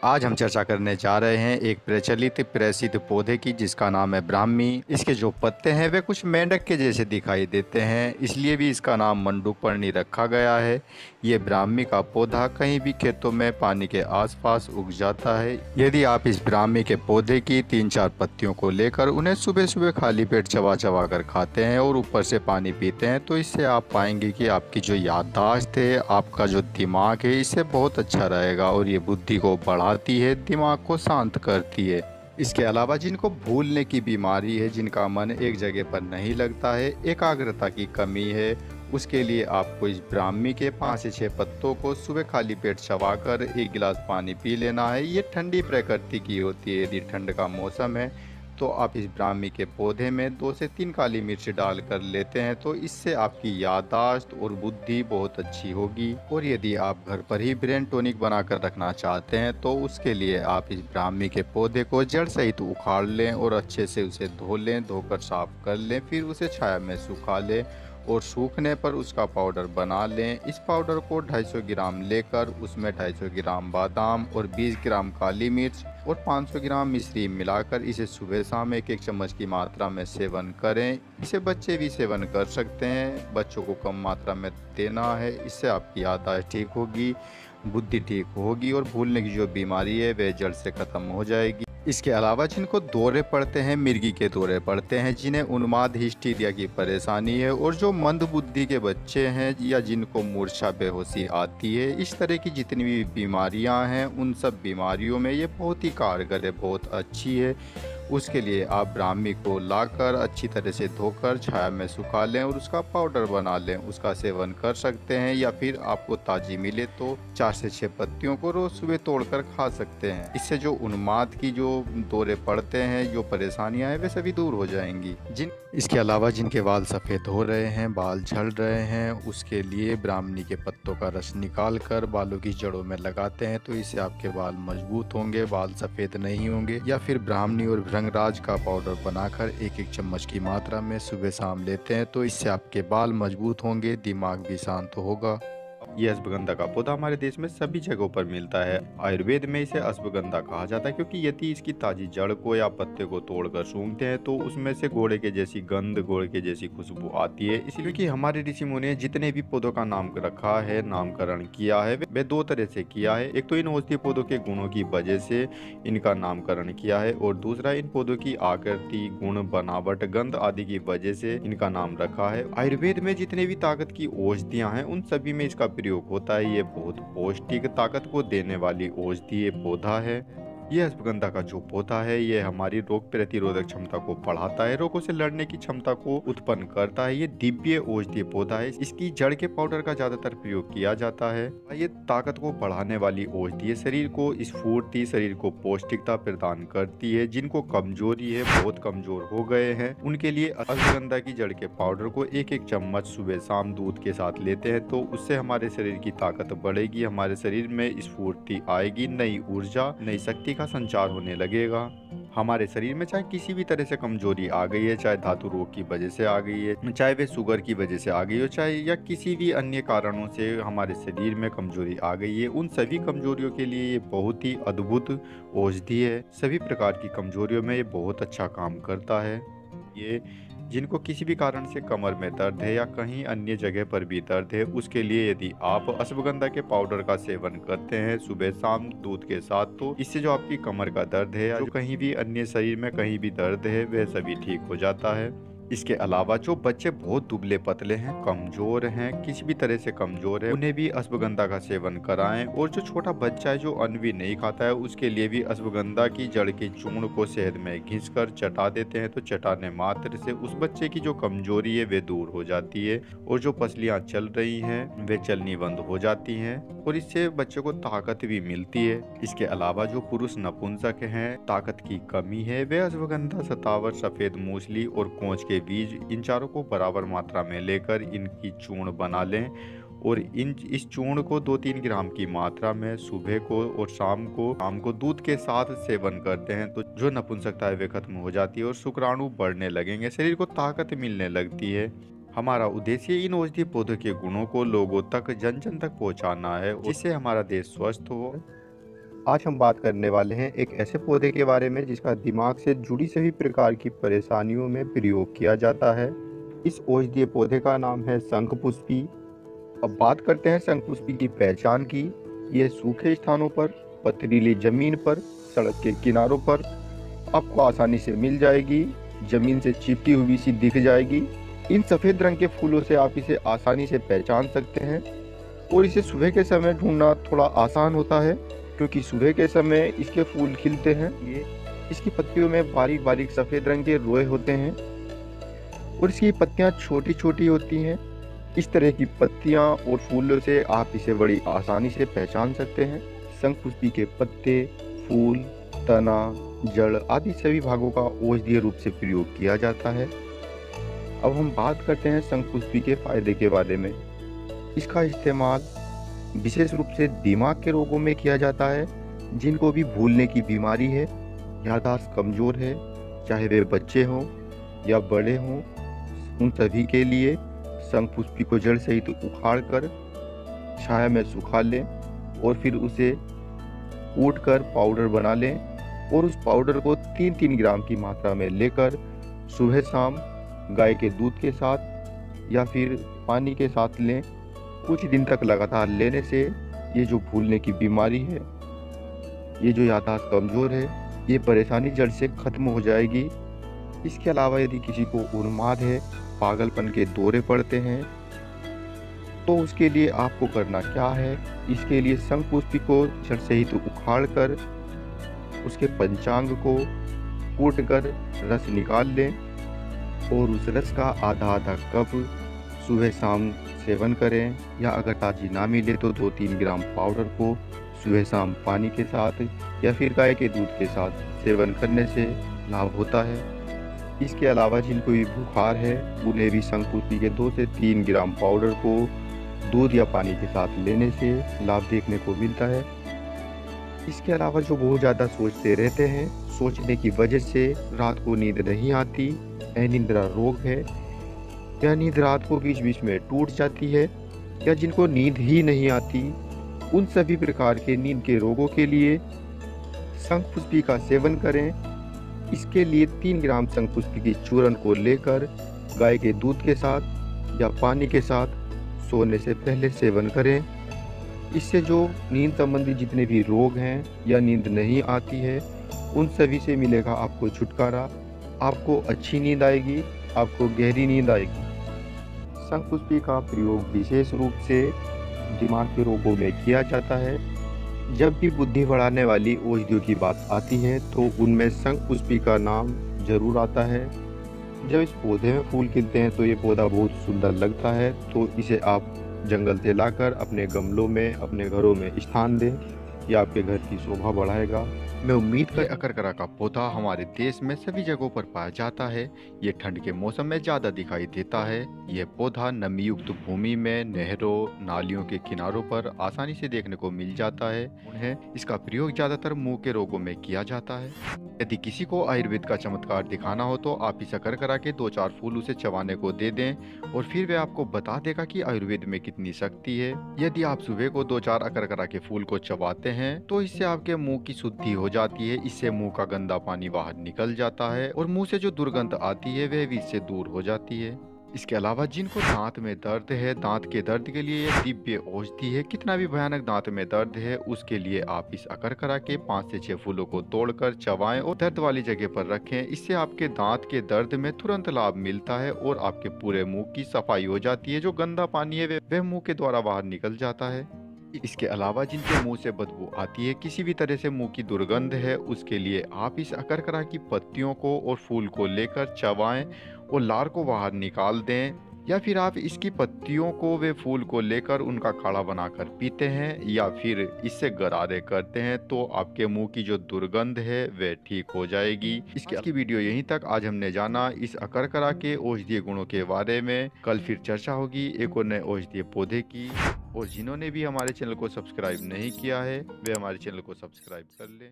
आज हम चर्चा करने जा रहे हैं एक प्रचलित प्रसिद्ध पौधे की जिसका नाम है ब्राह्मी। इसके जो पत्ते हैं वे कुछ मेंढक के जैसे दिखाई देते हैं, इसलिए भी इसका नाम मंडूकपर्णी रखा गया है। ये ब्राह्मी का पौधा कहीं भी खेतों में पानी के आसपास उग जाता है। यदि आप इस ब्राह्मी के पौधे की 3-4 पत्तियों को लेकर उन्हें सुबह सुबह खाली पेट चबा चबा कर खाते हैं और ऊपर से पानी पीते हैं तो इससे आप पाएंगे कि आपकी जो याददाश्त है, आपका जो दिमाग है, इससे बहुत अच्छा रहेगा और ये बुद्धि को बढ़ाती है, दिमाग को शांत करती है। इसके अलावा जिनको भूलने की बीमारी है, जिनका मन एक जगह पर नहीं लगता है, एकाग्रता की कमी है, उसके लिए आपको इस ब्राह्मी के 5 से 6 पत्तों को सुबह खाली पेट चबाकर 1 गिलास पानी पी लेना है। ये ठंडी प्रकृति की होती है। यदि ठंड का मौसम है तो आप इस ब्राह्मी के पौधे में 2 से 3 काली मिर्च डाल कर लेते हैं तो इससे आपकी याददाश्त और बुद्धि बहुत अच्छी होगी। और यदि आप घर पर ही ब्रेन टॉनिक बनाकर रखना चाहते हैं तो उसके लिए आप इस ब्राह्मी के पौधे को जड़ सहित उखाड़ लें और अच्छे से उसे धो लें, धोकर साफ कर लें, फिर उसे छाया में सुखा लें और सूखने पर उसका पाउडर बना लें। इस पाउडर को 250 ग्राम लेकर उसमें 250 ग्राम बादाम और 20 ग्राम काली मिर्च और 500 ग्राम मिश्री मिलाकर इसे सुबह शाम 1-1 चम्मच की मात्रा में सेवन करें। इसे बच्चे भी सेवन कर सकते हैं, बच्चों को कम मात्रा में देना है। इससे आपकी याददाश्त ठीक होगी, बुद्धि ठीक होगी और भूलने की जो बीमारी है वह जड़ से ख़त्म हो जाएगी। इसके अलावा जिनको दौरे पड़ते हैं, मिर्गी के दौरे पड़ते हैं, जिन्हें उन्माद हिस्टीरिया की परेशानी है और जो मंद बुद्धि के बच्चे हैं या जिनको मूर्छा बेहोशी आती है, इस तरह की जितनी भी बीमारियां हैं उन सब बीमारियों में ये बहुत ही कारगर है, बहुत अच्छी है। उसके लिए आप ब्राह्मी को लाकर अच्छी तरह से धोकर छाया में सुखा लें और उसका पाउडर बना लें, उसका सेवन कर सकते हैं। या फिर आपको ताज़ी मिले तो 4 से 6 पत्तियों को रोज़ सुबह तोड़कर खा सकते हैं। इससे जो उन्माद की जो दौरे पड़ते हैं, जो परेशानियां हैं, वे सभी दूर हो जाएंगी। इसके अलावा जिनके बाल सफ़ेद हो रहे हैं, बाल झड़ रहे हैं, उसके लिए ब्राह्मी के पत्तों का रस निकाल कर बालों की जड़ों में लगाते हैं तो इससे आपके बाल मजबूत होंगे, बाल सफ़ेद नहीं होंगे। या फिर ब्राह्मी और भृंगराज का पाउडर बनाकर 1-1 चम्मच की मात्रा में सुबह शाम लेते हैं तो इससे आपके बाल मजबूत होंगे, दिमाग भी शांत होगा। ये अश्वगंधा का पौधा हमारे देश में सभी जगहों पर मिलता है। आयुर्वेद में इसे अश्वगंधा कहा जाता है क्योंकि यदि इसकी ताजी जड़ को या पत्ते को तोड़कर सूंघते हैं तो उसमें से घोड़े के जैसी गंध, घोड़े के जैसी खुशबू आती है। इसलिए कि हमारे ऋषि मुनि ने जितने भी पौधों का नाम रखा है, नामकरण किया है, वे 2 तरह से किया है। एक तो इन औषधीय पौधों के गुणों की वजह से इनका नामकरण किया है और दूसरा इन पौधों की आकृति, गुण, बनावट, गंध आदि की वजह से इनका नाम रखा है। आयुर्वेद में जितने भी ताकत की औषधियां हैं उन सभी में इसका प्रयोग होता है। ये बहुत पौष्टिक, ताकत को देने वाली औषधीय पौधा है। ये अश्वगंधा का जो पौधा है ये हमारी रोग प्रतिरोधक क्षमता को बढ़ाता है, रोगों से लड़ने की क्षमता को उत्पन्न करता है। ये दिव्य औषधीय पौधा है। इसकी जड़ के पाउडर का ज्यादातर प्रयोग किया जाता है। ये ताकत को बढ़ाने वाली औषधि है, शरीर को स्फूर्ति, शरीर को पौष्टिकता प्रदान करती है। जिनको कमजोरी है, बहुत कमजोर हो गए हैं, उनके लिए अश्वगंधा की जड़ के पाउडर को 1-1 चम्मच सुबह शाम दूध के साथ लेते हैं तो उससे हमारे शरीर की ताकत बढ़ेगी, हमारे शरीर में स्फूर्ति आएगी, नई ऊर्जा, नई शक्ति का संचार होने लगेगा। हमारे शरीर में चाहे किसी भी तरह से कमजोरी आ गई है, चाहे धातु रोग की वजह से आ गई है, चाहे वे शुगर की वजह से आ गई हो, चाहे या किसी भी अन्य कारणों से हमारे शरीर में कमजोरी आ गई है, उन सभी कमजोरियों के लिए ये बहुत ही अद्भुत औषधि है। सभी प्रकार की कमजोरियों में ये बहुत अच्छा काम करता है। ये जिनको किसी भी कारण से कमर में दर्द है या कहीं अन्य जगह पर भी दर्द है, उसके लिए यदि आप अश्वगंधा के पाउडर का सेवन करते हैं सुबह शाम दूध के साथ तो इससे जो आपकी कमर का दर्द है या जो कहीं भी अन्य शरीर में कहीं भी दर्द है वह सभी ठीक हो जाता है। इसके अलावा जो बच्चे बहुत दुबले पतले हैं, कमजोर हैं, किसी भी तरह से कमजोर है, उन्हें भी अश्वगंधा का सेवन कराएं। और जो छोटा बच्चा है जो अन्न भी नहीं खाता है उसके लिए भी अश्वगंधा की जड़ के चूर्ण को शहद में घिसकर चटा देते हैं तो चटाने मात्र से उस बच्चे की जो कमजोरी है वे दूर हो जाती है और जो पसलियां चल रही हैं वे चलनी बंद हो जाती हैं और इससे बच्चे को ताकत भी मिलती है। इसके अलावा जो पुरुष नपुंसक हैं, ताकत की कमी है, वे अश्वगंधा, शतावर, सफेद मूसली और कोंच के बीज, इन चारों को बराबर मात्रा में लेकर इनकी चूर्ण बना लें और इस चूर्ण को 2-3 ग्राम की मात्रा में सुबह को और शाम को दूध के साथ सेवन करते हैं तो जो नपुंसकता है वे खत्म हो जाती है और शुक्राणु बढ़ने लगेंगे, शरीर को ताकत मिलने लगती है। हमारा उद्देश्य इन औषधीय पौधों के गुणों को लोगों तक, जन जन तक पहुंचाना है जिससे हमारा देश स्वस्थ हो आज हम बात करने वाले हैं एक ऐसे पौधे के बारे में जिसका दिमाग से जुड़ी सभी प्रकार की परेशानियों में प्रयोग किया जाता है। इस औषधीय पौधे का नाम है शंखपुष्पी। अब बात करते हैं शंखपुष्पी की पहचान की। यह सूखे स्थानों पर, पथरीली जमीन पर, सड़क के किनारों पर आपको आसानी से मिल जाएगी। जमीन से चिपटी हुई सी दिख जाएगी। इन सफेद रंग के फूलों से आप इसे आसानी से पहचान सकते हैं और इसे सुबह के समय ढूंढना थोड़ा आसान होता है क्योंकि सुबह के समय इसके फूल खिलते हैं। ये इसकी पत्तियों में बारीक बारीक सफेद रंग के रोए होते हैं और इसकी पत्तियां छोटी छोटी होती हैं। इस तरह की पत्तियां और फूलों से आप इसे बड़ी आसानी से पहचान सकते हैं। शंखपुष्पी के पत्ते, फूल, तना, जड़ आदि सभी भागों का औषधीय रूप से प्रयोग किया जाता है। अब हम बात करते हैं शंखपुष्पी के फायदे के बारे में। इसका इस्तेमाल विशेष रूप से दिमाग के रोगों में किया जाता है। जिनको भी भूलने की बीमारी है, याददाश्त कमजोर है, चाहे वे बच्चे हों या बड़े हों, उन सभी के लिए शंखपुष्पी को जड़ सहित उखाड़ कर छाया में सुखा लें और फिर उसे कूट कर पाउडर बना लें और उस पाउडर को 3-3 ग्राम की मात्रा में लेकर सुबह शाम गाय के दूध के साथ या फिर पानी के साथ लें। कुछ दिन तक लगातार लेने से ये जो भूलने की बीमारी है, ये जो याददाश्त कमज़ोर है, ये परेशानी जड़ से ख़त्म हो जाएगी। इसके अलावा यदि किसी को उन्माद है, पागलपन के दौरे पड़ते हैं, तो उसके लिए आपको करना क्या है, इसके लिए शंखपुष्पी को जड़ सहित उखाड़ कर उसके पंचांग को कूट कर रस निकाल लें और उस रस का आधा कप सुबह शाम सेवन करें। या अगर ताज़ी ना मिले तो 2-3 ग्राम पाउडर को सुबह शाम पानी के साथ या फिर गाय के दूध के साथ सेवन करने से लाभ होता है। इसके अलावा जिनको भी बुखार है, उन्हें भी शंखपुष्पी के 2 से 3 ग्राम पाउडर को दूध या पानी के साथ लेने से लाभ देखने को मिलता है। इसके अलावा जो बहुत ज़्यादा सोचते रहते हैं, सोचने की वजह से रात को नींद नहीं आती, अनिद्रा रोग है या नींद रात को बीच बीच में टूट जाती है, या जिनको नींद ही नहीं आती, उन सभी प्रकार के नींद के रोगों के लिए शंखपुष्पी का सेवन करें। इसके लिए 3 ग्राम शंखपुष्पी की चूर्ण को लेकर गाय के दूध के साथ या पानी के साथ सोने से पहले सेवन करें। इससे जो नींद संबंधी जितने भी रोग हैं या नींद नहीं आती है, उन सभी से मिलेगा आपको छुटकारा। आपको अच्छी नींद आएगी, आपको गहरी नींद आएगी। शंखपुष्पी का प्रयोग विशेष रूप से दिमाग के रोगों में किया जाता है। जब भी बुद्धि बढ़ाने वाली औषधियों की बात आती है तो उनमें शंखपुष्पी का नाम जरूर आता है। जब इस पौधे में फूल खिलते हैं तो ये पौधा बहुत सुंदर लगता है, तो इसे आप जंगल से लाकर अपने गमलों में, अपने घरों में स्थान दें। यह आपके घर की शोभा बढ़ाएगा। मैं उम्मीद कर अकरकरा का पौधा हमारे देश में सभी जगहों पर पाया जाता है। ये ठंड के मौसम में ज़्यादा दिखाई देता है। यह पौधा नमी युक्त भूमि में, नहरों, नालियों के किनारों पर आसानी से देखने को मिल जाता है। इसका प्रयोग ज़्यादातर मुंह के रोगों में किया जाता है। यदि किसी को आयुर्वेद का चमत्कार दिखाना हो तो आप इस अकरकरा के 2-4 फूल उसे चबाने को दे दें और फिर वह आपको बता देगा कि आयुर्वेद में कितनी शक्ति है। यदि आप सुबह को 2-4 अकरकरा के फूल को चबाते हैं तो इससे आपके मुंह की शुद्धि हो जाती है। इससे मुंह का गंदा पानी बाहर निकल जाता है और मुंह से जो दुर्गंध आती है वह भी इससे दूर हो जाती है। इसके अलावा जिनको दांत में दर्द है, दांत के दर्द के लिए यह दिव्य औषधि है। कितना भी भयानक दांत में दर्द है, उसके लिए आप इस अकरकरा के 5 से 6 फूलों को तोड़कर चबाएं और दर्द वाली जगह पर रखें। इससे आपके दांत के दर्द में तुरंत लाभ मिलता है और आपके पूरे मुंह की सफाई हो जाती है। जो गंदा पानी है वह मुंह के द्वारा बाहर निकल जाता है। इसके अलावा जिनके मुंह से बदबू आती है, किसी भी तरह से मुंह की दुर्गंध है, उसके लिए आप इस अकरकरा की पत्तियों को और फूल को लेकर चबाएं और लार को बाहर निकाल दें। या फिर आप इसकी पत्तियों को वे फूल को लेकर उनका काढ़ा बनाकर पीते हैं या फिर इससे गरारे करते हैं तो आपके मुंह की जो दुर्गंध है वह ठीक हो जाएगी। इसकी वीडियो यहीं तक। आज हमने जाना इस अकरकरा के औषधीय गुणों के बारे में। कल फिर चर्चा होगी एक और नए औषधीय पौधे की। और जिन्होंने भी हमारे चैनल को सब्सक्राइब नहीं किया है वे हमारे चैनल को सब्सक्राइब कर लें।